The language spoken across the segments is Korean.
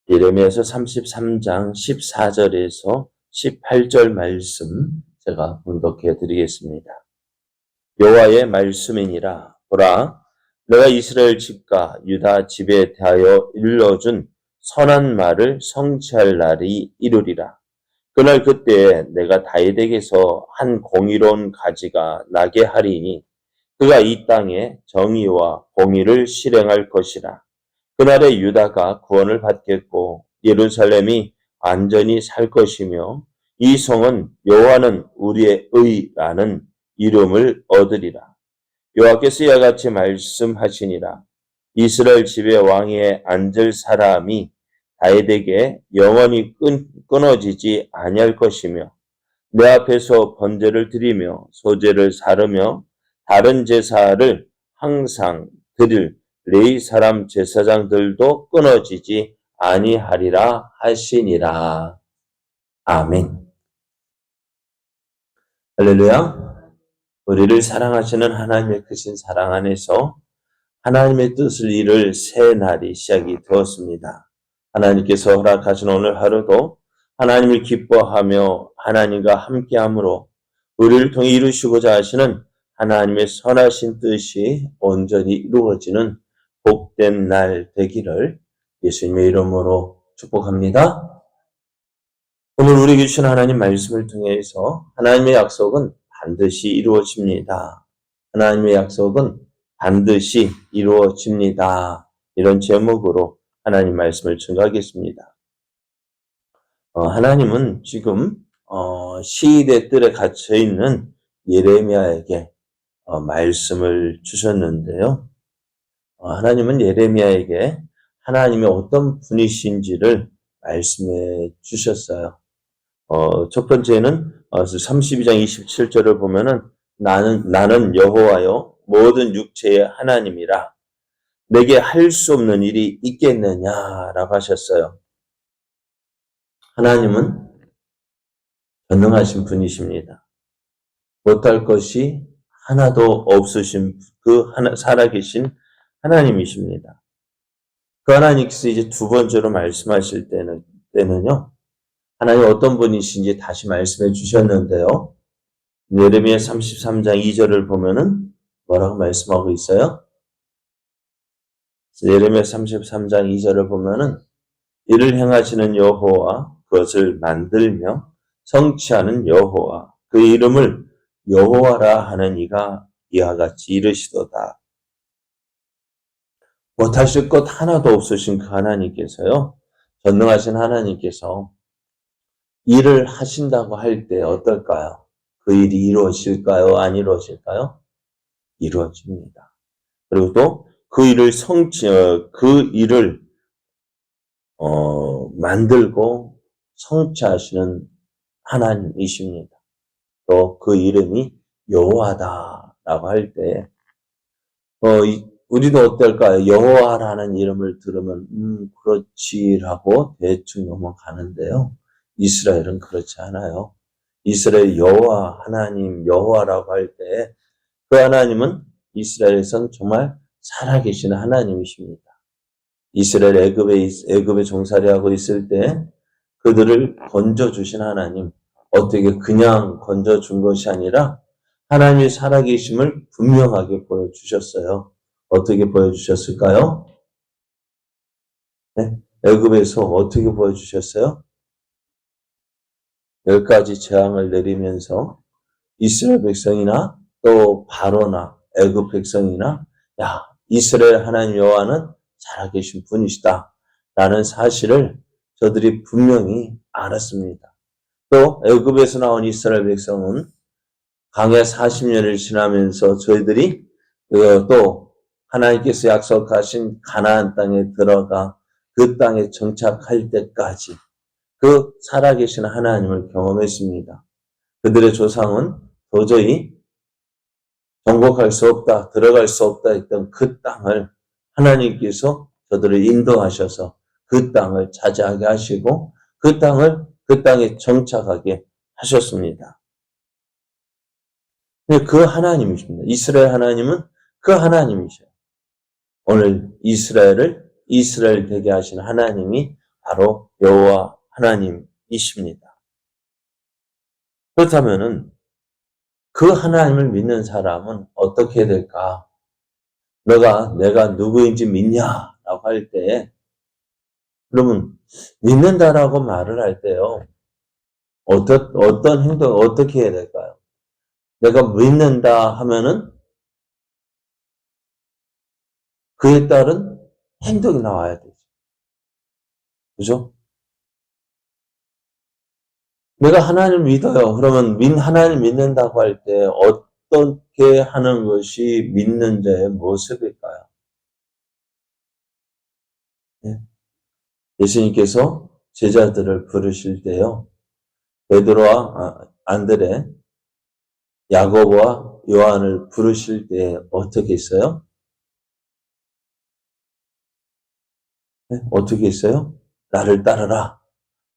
예레미야서 33장 14절에서 18절 말씀 제가 봉독해 드리겠습니다. 여호와의 말씀이니라. 보라, 내가 이스라엘 집과 유다 집에 대하여 일러준 선한 말을 성취할 날이 이르리라. 그날 그때에 내가 다윗에게서 한 공의로운 가지가 나게 하리니 그가 이 땅에 정의와 공의를 실행할 것이라. 그날에 유다가 구원을 받겠고 예루살렘이 안전히 살 것이며 이 성은 여호와는 우리의 의라는 이름을 얻으리라. 여호와께서 이와 같이 말씀하시니라. 이스라엘 집의 왕위에 앉을 사람이 다윗에게 영원히 끊어지지 아니할 것이며 내 앞에서 번제를 드리며 소제를 사르며 다른 제사를 항상 드릴 레위 사람 제사장들도 끊어지지 아니하리라 하시니라. 아멘. 할렐루야. 우리를 사랑하시는 하나님의 크신 사랑 안에서 하나님의 뜻을 이룰 새 날이 시작이 되었습니다. 하나님께서 허락하신 오늘 하루도 하나님을 기뻐하며 하나님과 함께함으로 우리를 통해 이루시고자 하시는 하나님의 선하신 뜻이 온전히 이루어지는 복된 날 되기를 예수님의 이름으로 축복합니다. 오늘 우리에게 주신 하나님 말씀을 통해서 하나님의 약속은 반드시 이루어집니다. 하나님의 약속은 반드시 이루어집니다. 이런 제목으로 하나님 말씀을 증거하겠습니다. 하나님은 지금 시일의 뜰에 갇혀있는 예레미야에게 말씀을 주셨는데요. 하나님은 예레미야에게 하나님이 어떤 분이신지를 말씀해 주셨어요. 첫 번째는 32장 27절을 보면은 나는 여호와여 모든 육체의 하나님이라 내게 할 수 없는 일이 있겠느냐라고 하셨어요. 하나님은 전능하신 분이십니다. 못할 것이 하나도 없으신 그 살아계신 하나님이십니다. 그 하나님께서 이제 두 번째로 말씀하실 때는요. 하나님 어떤 분이신지 다시 말씀해 주셨는데요. 예레미야 33장 2절을 보면은 뭐라고 말씀하고 있어요? 예레미야 33장 2절을 보면은 이를 행하시는 여호와 그것을 만들며 성취하는 여호와 그 이름을 여호와라 하는 이가 이와 같이 이르시도다. 못하실 것 하나도 없으신 그 하나님께서요. 전능하신 하나님께서 일을 하신다고 할 때 어떨까요? 그 일이 이루어질까요? 안 이루어질까요? 이루어집니다. 그리고 또 그 일을 만들고 성취하시는 하나님이십니다. 또 그 이름이 여호와다라고 할 때, 우리도 어떨까요? 여호와라는 이름을 들으면, 그렇지라고 대충 넘어가는데요. 이스라엘은 그렇지 않아요. 이스라엘 여호와, 하나님 여호와라고 할 때, 그 하나님은 이스라엘에선 정말 살아계신 하나님이십니다. 이스라엘 애굽에 종살이하고 있을 때 그들을 건져주신 하나님, 어떻게 그냥 건져준 것이 아니라 하나님의 살아계심을 분명하게 보여주셨어요. 어떻게 보여주셨을까요? 네? 애굽에서 어떻게 보여주셨어요? 10가지 재앙을 내리면서 이스라엘 백성이나 또 바로나 애굽 백성이나 이스라엘 하나님 여호와는 살아계신 분이시다 라는 사실을 저들이 분명히 알았습니다. 또 애굽에서 나온 이스라엘 백성은 광야 40년을 지나면서 저희들이 또 하나님께서 약속하신 가나안 땅에 들어가 그 땅에 정착할 때까지 그 살아계신 하나님을 경험했습니다. 그들의 조상은 도저히 정복할 수 없다, 들어갈 수 없다 했던 그 땅을 하나님께서 저들을 인도하셔서 그 땅을 차지하게 하시고 그 땅에 정착하게 하셨습니다. 그 하나님이십니다. 이스라엘 하나님은 그 하나님이셔요. 오늘 이스라엘을 이스라엘 되게 하신 하나님이 바로 여호와 하나님이십니다. 그렇다면은 그 하나님을 믿는 사람은 어떻게 해야 될까? 내가 누구인지 믿냐라고 할 때, 그러면 믿는다라고 말을 할 때요. 어떤 행동, 어떻게 해야 될까요? 내가 믿는다 하면은 그에 따른 행동이 나와야 되죠. 그죠? 내가 하나님을 믿어요. 그러면 하나님을 믿는다고 할 때 어떻게 하는 것이 믿는 자의 모습일까요? 예. 예수님께서 제자들을 부르실 때요. 베드로와 안드레, 야고보와 요한을 부르실 때 어떻게 했어요? 네? 어떻게 했어요? 나를 따르라.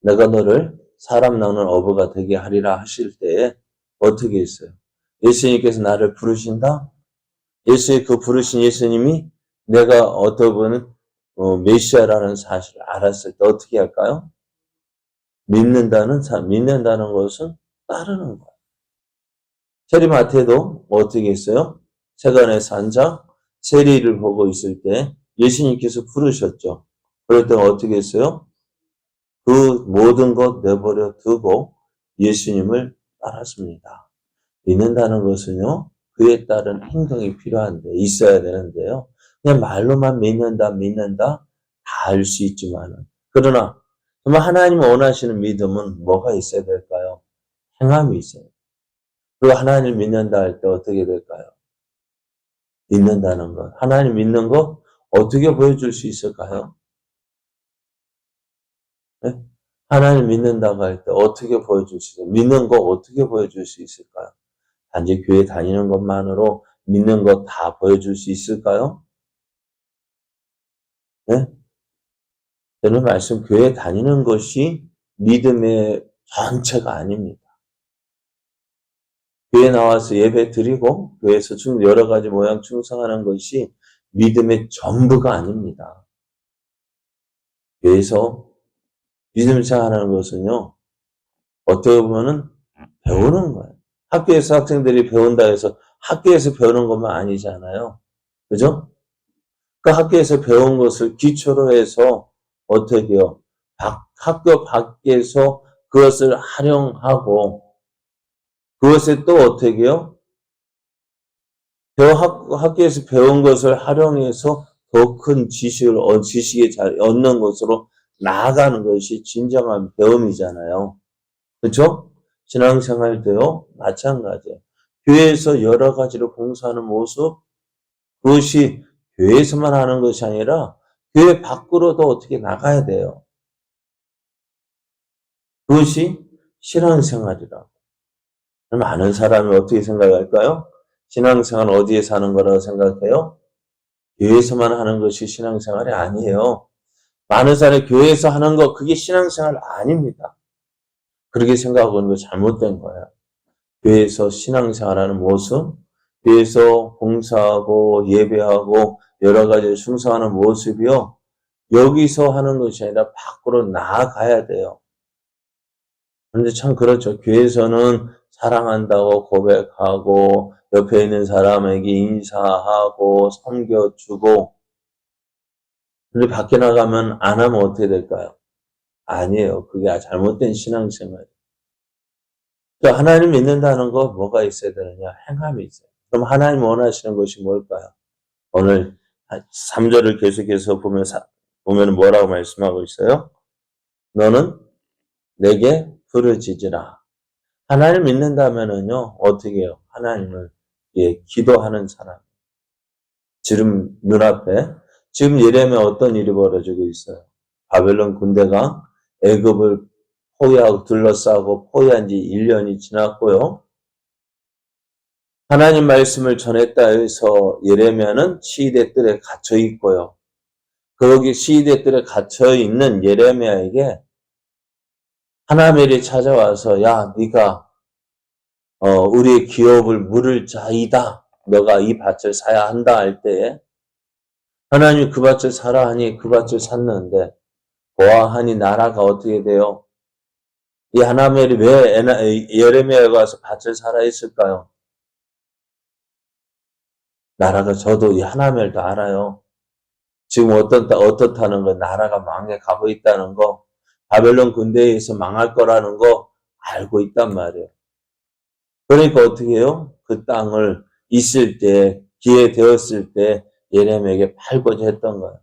내가 너를 사람 낳는 어부가 되게 하리라 하실 때에 어떻게 했어요? 예수님께서 나를 부르신다? 그 부르신 예수님이 내가 어떤 분은 메시아라는 사실을 알았을 때 어떻게 할까요? 믿는다는 것은 따르는 거예요. 세리마태도 어떻게 했어요? 세간의 산장 세리를 보고 있을 때 예수님께서 부르셨죠. 그럴 때 어떻게 했어요? 그 모든 것 내버려 두고 예수님을 따랐습니다. 믿는다는 것은요, 그에 따른 행동이 있어야 되는데요. 그냥 말로만 믿는다 다 알 수 있지만은. 그러나, 정말 하나님 원하시는 믿음은 뭐가 있어야 될까요? 행함이 있어요. 그리고 하나님 믿는다 할 때 어떻게 될까요? 믿는다는 것. 하나님 믿는 것 어떻게 보여줄 수 있을까요? 네? 하나님 믿는다고 할 때 어떻게 보여줄 수 있어요? 믿는 거 어떻게 보여줄 수 있을까요? 단지 교회 다니는 것만으로 믿는 것 다 보여줄 수 있을까요? 네? 저는 교회 다니는 것이 믿음의 전체가 아닙니다. 교회 나와서 예배 드리고 교회에서 여러 가지 모양 충성하는 것이 믿음의 전부가 아닙니다. 교회에서 믿음 생활하는 것은요, 어떻게 보면은 배우는 거예요. 학교에서 학생들이 배운다 해서 학교에서 배우는 것만 아니잖아요. 그죠? 그 학교에서 배운 것을 기초로 해서 어떻게 해요? 학교 밖에서 그것을 활용하고 그것에 또 어떻게 해요? 학교에서 배운 것을 활용해서 더 큰 지식을 잘 얻는 것으로 나아가는 것이 진정한 배움이잖아요. 그렇죠? 신앙생활도요, 마찬가지예요. 교회에서 여러 가지로 봉사하는 모습, 그것이 교회에서만 하는 것이 아니라 교회 밖으로도 어떻게 나가야 돼요. 그것이 신앙생활이라고. 많은 사람이 어떻게 생각할까요? 신앙생활 어디에서 하는 거라고 생각해요? 교회에서만 하는 것이 신앙생활이 아니에요. 많은 사람이 교회에서 하는 거 그게 신앙생활 아닙니다. 그렇게 생각하고 있는 거 잘못된 거예요. 교회에서 신앙생활하는 모습, 교회에서 봉사하고 예배하고 여러 가지 충성하는 모습이요. 여기서 하는 것이 아니라 밖으로 나아가야 돼요. 그런데 참 그렇죠. 교회에서는 사랑한다고 고백하고 옆에 있는 사람에게 인사하고 섬겨주고 근데 밖에 나가면 안 하면 어떻게 될까요? 아니에요. 그게 잘못된 신앙생활이에요. 그러니까 하나님 믿는다는 거 뭐가 있어야 되느냐? 행함이 있어요. 그럼 하나님 원하시는 것이 뭘까요? 오늘 3절을 계속해서 보면 뭐라고 말씀하고 있어요? 너는 내게 부르짖으라. 하나님 믿는다면은요, 어떻게 해요? 하나님을, 기도하는 사람. 지금 눈앞에, 지금 예레미야 어떤 일이 벌어지고 있어요? 바벨론 군대가 애굽을 포위하고 둘러싸고 포위한 지 1년이 지났고요. 하나님 말씀을 전했다 해서 예레미야는 시위대 뜰에 갇혀 있고요. 거기 시위대 뜰에 갇혀 있는 예레미야에게 하나멜이 찾아와서 야, 네가 우리의 기업을 물을 자이다. 너가 이 밭을 사야 한다 할 때에 하나님이 그 밭을 사라 하니 그 밭을 샀는데 보아하니 나라가 어떻게 돼요? 이 하나멜이 왜 예레미야에 가서 밭을 사라 했을까요? 나라가 저도 이 하나멜도 알아요. 지금 어떻다는 거, 나라가 망해 가고 있다는 거, 바벨론 군대에 의해서 망할 거라는 거 알고 있단 말이에요. 그러니까 어떻게 해요? 그 땅을 있을 때, 기회 되었을 때 예레미야에게 팔고자 했던 거예요.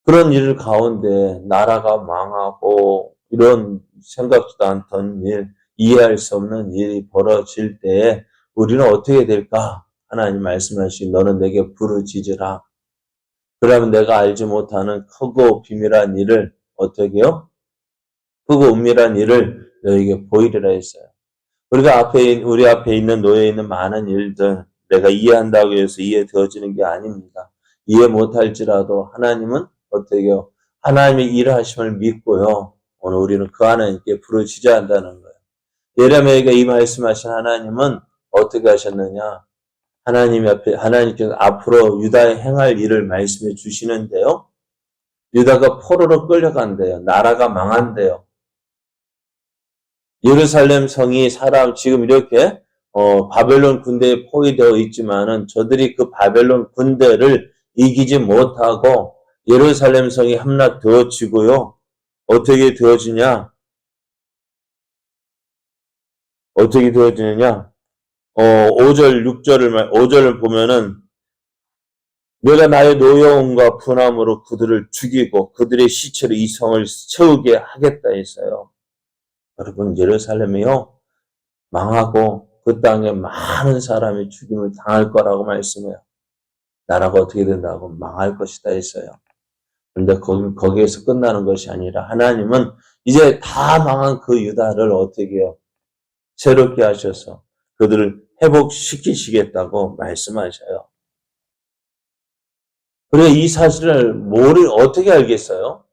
그런 일 가운데 나라가 망하고 이런 생각지도 않던 일, 이해할 수 없는 일이 벌어질 때에 우리는 어떻게 될까? 하나님 말씀하신 너는 내게 부르짖으라. 그러면 내가 알지 못하는 크고 비밀한 일을 어떻게 해요? 크고 은밀한 일을 너에게 보이리라 했어요. 우리 앞에 있는 놓여 있는 많은 일들 내가 이해한다고 해서 이해되어지는 게 아닙니다. 이해 못할지라도 하나님은 어떻게 해요? 하나님의 일하심을 믿고요. 오늘 우리는 그 하나님께 부르짖어야 한다는 거예요. 예레미야에게 이 말씀하신 하나님은 어떻게 하셨느냐? 하나님께서 앞으로 유다에 행할 일을 말씀해 주시는데요. 유다가 포로로 끌려간대요. 나라가 망한대요. 예루살렘 성이 지금 이렇게 바벨론 군대에 포위되어 있지만은 저들이 그 바벨론 군대를 이기지 못하고 예루살렘 성이 함락되어지고요. 어떻게 되어지냐? 어떻게 되어지느냐? 5절, 5절을 보면은 내가 나의 노여움과 분함으로 그들을 죽이고 그들의 시체로 이 성을 채우게 하겠다 했어요. 여러분, 예루살렘이요. 망하고 그 땅에 많은 사람이 죽임을 당할 거라고 말씀해요. 나라가 어떻게 된다고? 망할 것이다 했어요. 그런데 거기에서 끝나는 것이 아니라 하나님은 이제 다 망한 그 유다를 어떻게 해요? 새롭게 하셔서 그들을 회복시키시겠다고 말씀하셔요. 그래, 이 사실을 어떻게 알겠어요?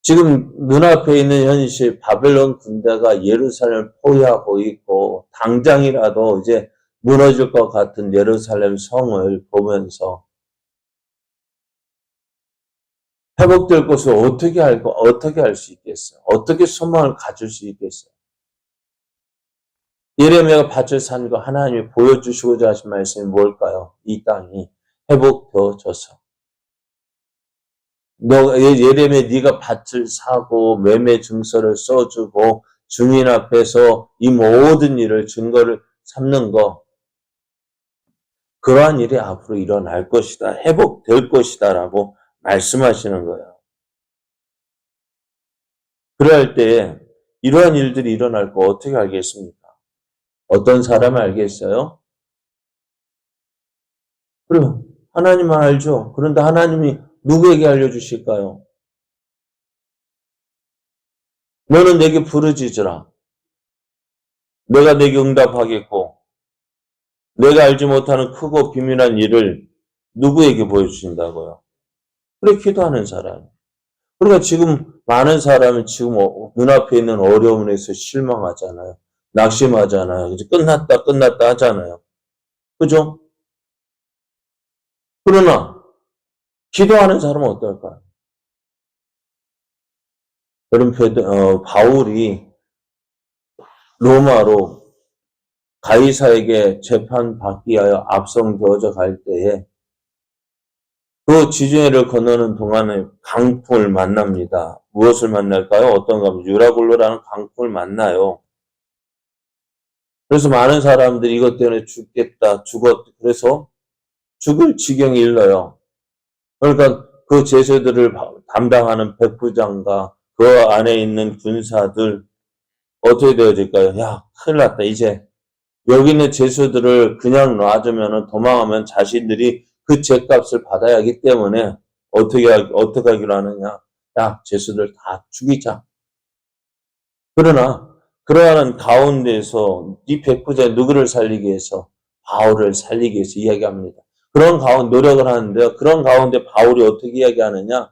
지금 눈앞에 있는 현실, 바벨론 군대가 예루살렘을 포위하고 있고, 당장이라도 이제 무너질 것 같은 예루살렘 성을 보면서 회복될 것을 어떻게 알 수 있겠어요? 어떻게 소망을 가질 수 있겠어요? 예레미야가 밭을 산 거 하나님이 보여주시고자 하신 말씀이 뭘까요? 이 땅이 회복되어져서. 예레미야 네가 밭을 사고 매매 증서를 써주고 증인 앞에서 이 모든 일을 증거를 삼는 거, 그러한 일이 앞으로 일어날 것이다. 회복될 것이다 라고 말씀하시는 거예요. 그럴 때에 이러한 일들이 일어날 거 어떻게 알겠습니까? 어떤 사람을 알겠어요? 그럼 하나님만 알죠. 그런데 하나님이 누구에게 알려주실까요? 너는 내게 부르짖으라. 내가 내게 응답하겠고 내가 알지 못하는 크고 비밀한 일을 누구에게 보여주신다고요? 그래, 기도하는 사람. 그러니까 지금 많은 사람은 지금 눈앞에 있는 어려움에서 실망하잖아요. 낙심하잖아요. 이제 끝났다 하잖아요. 그죠? 그러나 기도하는 사람은 어떨까요? 여러분, 바울이 로마로 가이사에게 재판받기 위하여 압송되어져 갈 때에 그 지중해를 건너는 동안에 강풍을 만납니다. 무엇을 만날까요? 어떤가? 유라굴로라는 강풍을 만나요. 그래서 많은 사람들이 이것 때문에 그래서 죽을 지경에 일러요. 그러니까 그 제수들을 담당하는 백부장과 그 안에 있는 군사들 어떻게 되어질까요? 야, 큰일 났다. 이제 여기 있는 제수들을 그냥 놔주면 도망하면 자신들이 그 죗값을 받아야 하기 때문에 어떻게 하기로 하느냐. 야, 제수들 다 죽이자. 그러나 그러한 가운데서 이 백부장이 누구를 살리기 위해서? 바울을 살리기 위해서 이야기합니다. 그런 가운데 노력을 하는데요. 그런 가운데 바울이 어떻게 이야기하느냐?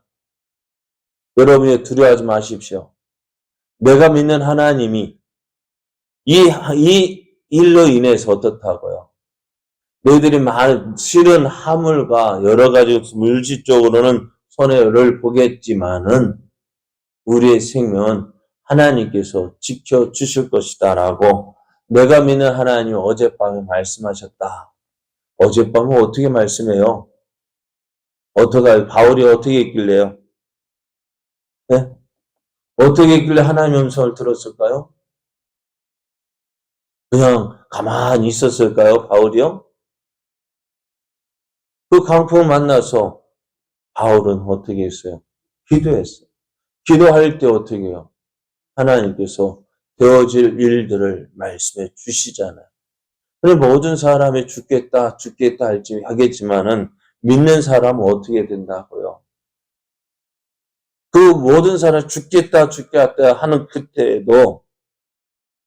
여러분이 두려워하지 마십시오. 내가 믿는 하나님이 이 일로 인해서 어떻다고요? 너희들이 실은 화물과 여러 가지 물질적으로는 손해를 보겠지만은 우리의 생명은 하나님께서 지켜주실 것이다라고 내가 믿는 하나님이 어젯밤에 말씀하셨다. 어젯밤은 어떻게 말씀해요? 바울이 어떻게 했길래요? 네? 어떻게 했길래 하나님의 음성을 들었을까요? 그냥 가만히 있었을까요, 바울이요? 그 강풍을 만나서 바울은 어떻게 했어요? 기도했어요. 기도할 때 어떻게 해요? 하나님께서 되어질 일들을 말씀해 주시잖아요. 모든 사람이 죽겠다 하겠지만은 믿는 사람은 어떻게 된다고요? 그 모든 사람 죽겠다 하는 그때에도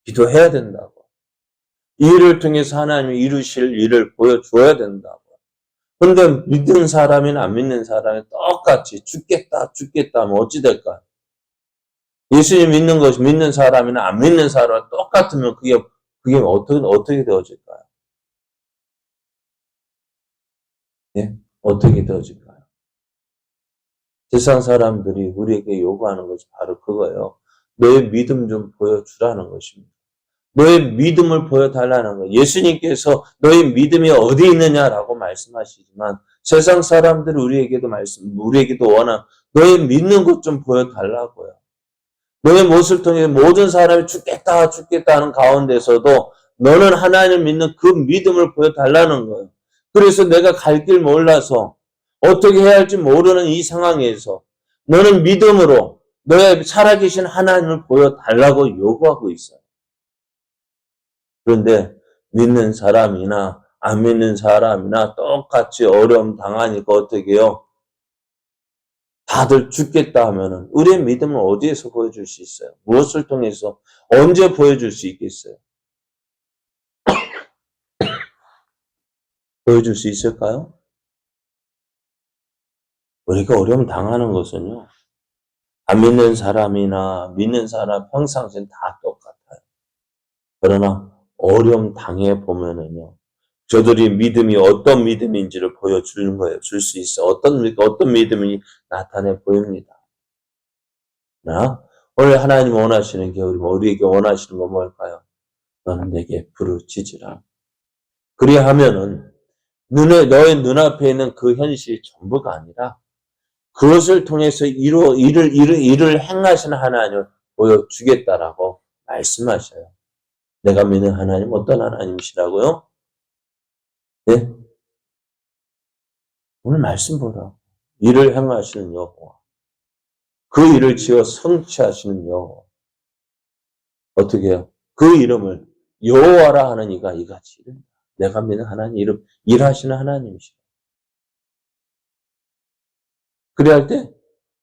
기도해야 된다고. 이 일을 통해서 하나님이 이루실 일을 보여줘야 된다고. 근데 믿는 사람이나 안 믿는 사람이 똑같이 죽겠다 하면 어찌 될까요? 예수님 믿는 사람이나 안 믿는 사람이 똑같으면 그게 어떻게 되어질까요? 예? 어떻게 되어질까요? 세상 사람들이 우리에게 요구하는 것이 바로 그거예요. 너의 믿음 좀 보여주라는 것입니다. 너의 믿음을 보여달라는 거예요. 예수님께서 너의 믿음이 어디 있느냐라고 말씀하시지만 세상 사람들이 우리에게도 원한 너의 믿는 것 좀 보여달라고요. 너의 모습을 통해 모든 사람이 죽겠다 하는 가운데서도 너는 하나님을 믿는 그 믿음을 보여달라는 거예요. 그래서 내가 갈 길 몰라서 어떻게 해야 할지 모르는 이 상황에서 너는 믿음으로 너의 살아계신 하나님을 보여달라고 요구하고 있어요. 그런데 믿는 사람이나 안 믿는 사람이나 똑같이 어려움 당하니까 어떻게 해요? 다들 죽겠다 하면은 우리의 믿음을 어디에서 보여줄 수 있어요? 무엇을 통해서 언제 보여줄 수 있겠어요? 보여줄 수 있을까요? 우리가 어려움 당하는 것은요. 안 믿는 사람이나 믿는 사람 평상시엔 다 똑같아요. 그러나 어려움 당해 보면은요. 저들이 믿음이 어떤 믿음인지를 보여주는 거예요. 줄 수 있어. 어떤 믿음이 나타내 보입니다. 오늘 하나님 원하시는 게 우리에게 원하시는 건 뭘까요? 너는 내게 부르짖으라. 그리하면은 너의 눈앞에 있는 그 현실이 전부가 아니라 그것을 통해서 일을 행하시는 하나님을 보여주겠다라고 말씀하셔요. 내가 믿는 하나님 어떤 하나님이시라고요? 네? 오늘 말씀 보라. 일을 행하시는 여호와. 그 일을 지어 성취하시는 여호와. 어떻게 해요? 그 이름을 여호와라 하는 이가 이같이 이릅니다. 내가 믿는 하나님 이름, 일하시는 하나님이시다. 그래야 할 때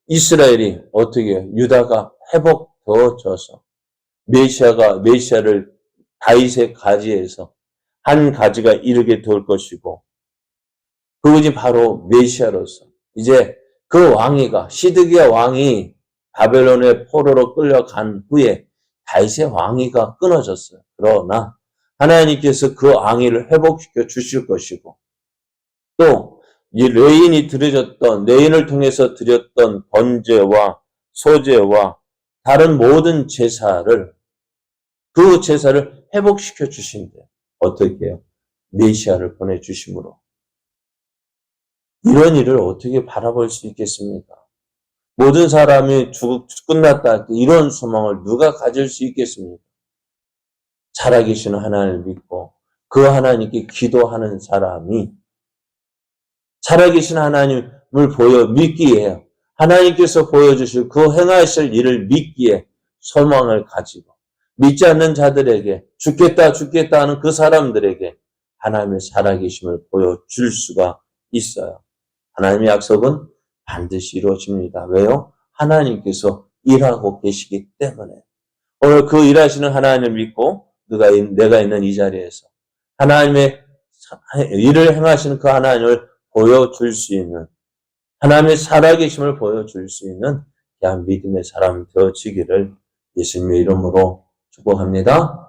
이스라엘이 어떻게 해요? 유다가 회복되어져서 메시아를 다윗의 가지에서 한 가지가 이르게 될 것이고 그것이 바로 메시아로서 이제 그 왕위가 시드기야 왕이 바벨론의 포로로 끌려간 후에 다윗의 왕위가 끊어졌어요. 그러나 하나님께서 그 왕위를 회복시켜 주실 것이고 또 이 레인을 통해서 드렸던 번제와 소제와 다른 모든 제사를 그 제사를 회복시켜 주신대요. 어떻게 해요? 메시아를 보내주심으로. 이런 일을 어떻게 바라볼 수 있겠습니까? 모든 사람이 끝났다 할 때 이런 소망을 누가 가질 수 있겠습니까? 살아계시는 하나님을 믿고 그 하나님께 기도하는 사람이 살아계신 하나님을 믿기에 하나님께서 보여주실 그 행하실 일을 믿기에 소망을 가지고 믿지 않는 자들에게 죽겠다 하는 그 사람들에게 하나님의 살아계심을 보여줄 수가 있어요. 하나님의 약속은 반드시 이루어집니다. 왜요? 하나님께서 일하고 계시기 때문에. 오늘 그 일하시는 하나님을 믿고 내가 있는 이 자리에서 하나님의 일을 행하시는 그 하나님을 보여줄 수 있는 하나님의 살아계심을 보여줄 수 있는 귀한 믿음의 사람 되어지기를 예수님의 이름으로 축복합니다.